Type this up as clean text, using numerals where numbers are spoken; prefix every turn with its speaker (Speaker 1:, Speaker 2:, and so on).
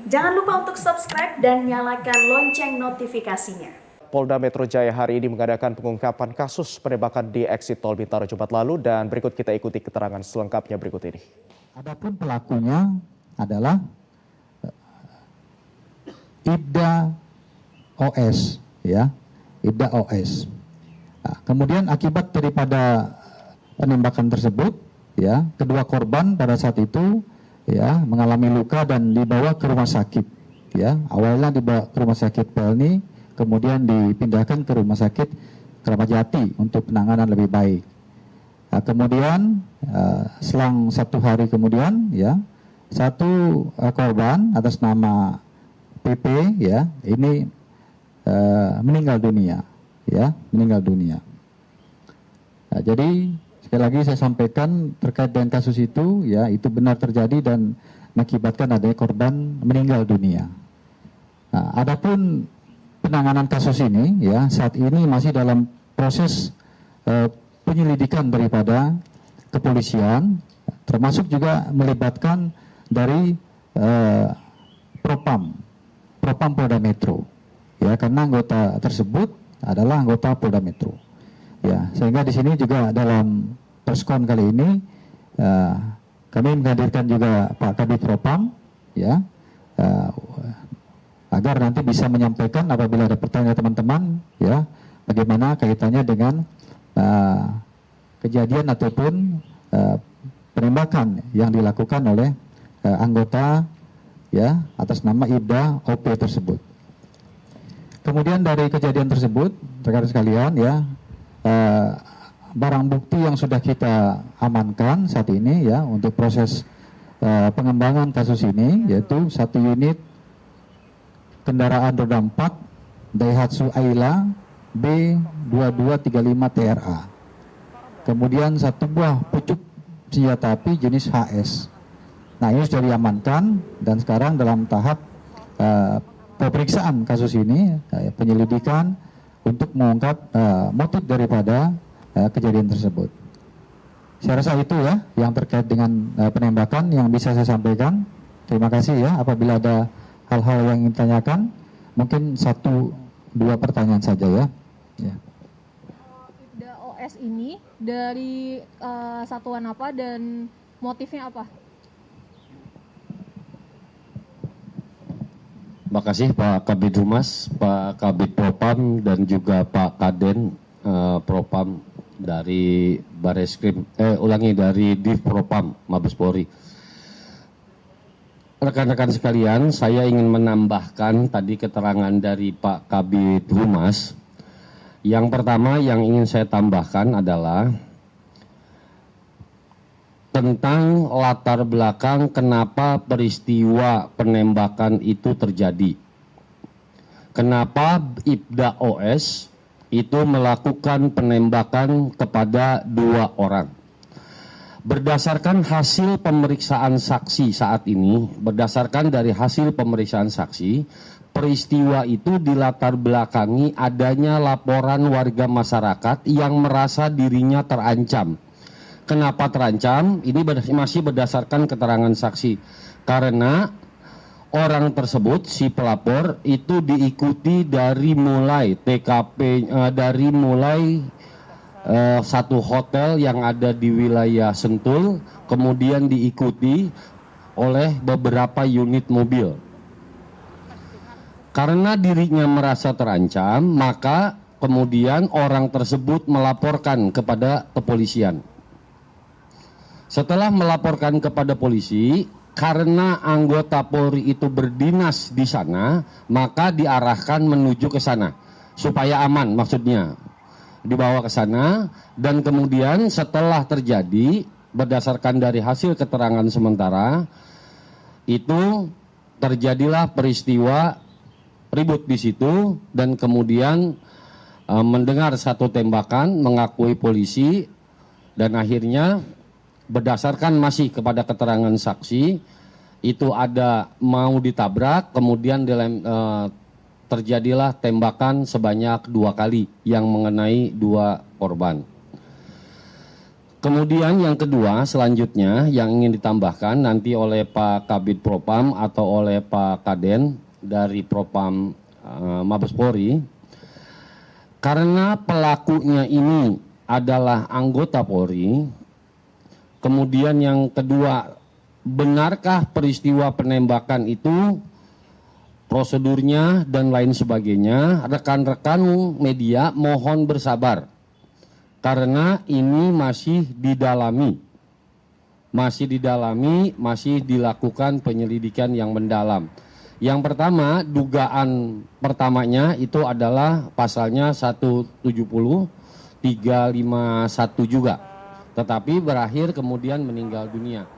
Speaker 1: Jangan lupa untuk subscribe dan nyalakan lonceng notifikasinya.
Speaker 2: Polda Metro Jaya hari ini mengadakan pengungkapan kasus penembakan di eksit Tol Bintaro Jumat lalu dan berikut kita ikuti keterangan selengkapnya berikut ini.
Speaker 3: Adapun pelakunya adalah Ibda OS, ya, Ibda OS. Nah, kemudian akibat daripada penembakan tersebut, ya, kedua korban pada saat itu, ya, mengalami luka dan dibawa ke rumah sakit, ya. Awalnya dibawa ke rumah sakit Pelni, kemudian dipindahkan ke rumah sakit Kramat Jati untuk penanganan lebih baik. Nah, kemudian selang 1 hari kemudian, ya, satu korban atas nama PP, ya, ini meninggal dunia, ya, meninggal dunia. Nah, jadi sekali lagi saya sampaikan terkait dengan kasus itu, ya, itu benar terjadi dan mengakibatkan adanya korban meninggal dunia. Nah, adapun penanganan kasus ini, ya, saat ini masih dalam proses penyelidikan daripada kepolisian, termasuk juga melibatkan dari Propam Polda Metro, ya, karena anggota tersebut adalah anggota Polda Metro, ya, sehingga di sini juga dalam perskon kali ini kami menghadirkan juga Pak Kabid Propam, ya, agar nanti bisa menyampaikan apabila ada pertanyaan teman-teman, ya, bagaimana kaitannya dengan kejadian ataupun penembakan yang dilakukan oleh anggota, ya, atas nama Ibda OP tersebut. Kemudian dari kejadian tersebut, rekan sekalian, ya, barang bukti yang sudah kita amankan saat ini, ya, untuk proses pengembangan kasus ini, yaitu 1 unit kendaraan roda 4 Daihatsu Ayla B2235 TRA. Kemudian 1 buah pucuk senjata api jenis HS. Nah, ini sudah diamankan dan sekarang dalam tahap pemeriksaan kasus ini, penyelidikan untuk mengungkap motif daripada kejadian tersebut. Saya rasa itu, ya, yang terkait dengan penembakan yang bisa saya sampaikan. Terima kasih, ya. Apabila ada hal-hal yang ingin ditanyakan, mungkin 1-2 pertanyaan saja, ya. Ya.
Speaker 4: Ibda OS ini dari satuan apa dan motifnya apa?
Speaker 5: Terima kasih Pak Kabid Humas, Pak Kabid Propam, dan juga Pak Kaden Propam dari Bareskrim, dari Div Propam Mabes Polri. Rekan-rekan sekalian, saya ingin menambahkan tadi keterangan dari Pak Kabid Humas. Yang pertama yang ingin saya tambahkan adalah tentang latar belakang kenapa peristiwa penembakan itu terjadi. Kenapa Ibda OS itu melakukan penembakan kepada 2 orang. Berdasarkan hasil pemeriksaan saksi saat ini, berdasarkan dari hasil pemeriksaan saksi, peristiwa itu dilatar belakangi adanya laporan warga masyarakat yang merasa dirinya terancam. Kenapa terancam? Ini masih berdasarkan keterangan saksi. Karena orang tersebut, si pelapor, itu diikuti dari mulai TKP, dari mulai satu hotel yang ada di wilayah Sentul, kemudian diikuti oleh beberapa unit mobil. Karena dirinya merasa terancam, maka kemudian orang tersebut melaporkan kepada kepolisian. Setelah melaporkan kepada polisi, karena anggota Polri itu berdinas di sana, maka diarahkan menuju ke sana supaya aman, maksudnya dibawa ke sana. Dan kemudian setelah terjadi, berdasarkan dari hasil keterangan sementara, itu terjadilah peristiwa ribut di situ dan kemudian mendengar satu tembakan, mengakui polisi, dan akhirnya berdasarkan masih kepada keterangan saksi, itu ada mau ditabrak, kemudian terjadilah tembakan sebanyak 2 kali yang mengenai 2 korban. Kemudian yang kedua selanjutnya yang ingin ditambahkan nanti oleh Pak Kabid Propam atau oleh Pak Kaden dari Propam Mabes Polri, karena pelakunya ini adalah anggota Polri. Kemudian yang kedua, benarkah peristiwa penembakan itu prosedurnya dan lain sebagainya? Rekan-rekan media mohon bersabar. Karena ini masih didalami, masih dilakukan penyelidikan yang mendalam. Yang pertama, dugaan pertamanya itu adalah pasalnya 170, 351 juga. Tetapi berakhir kemudian meninggal dunia.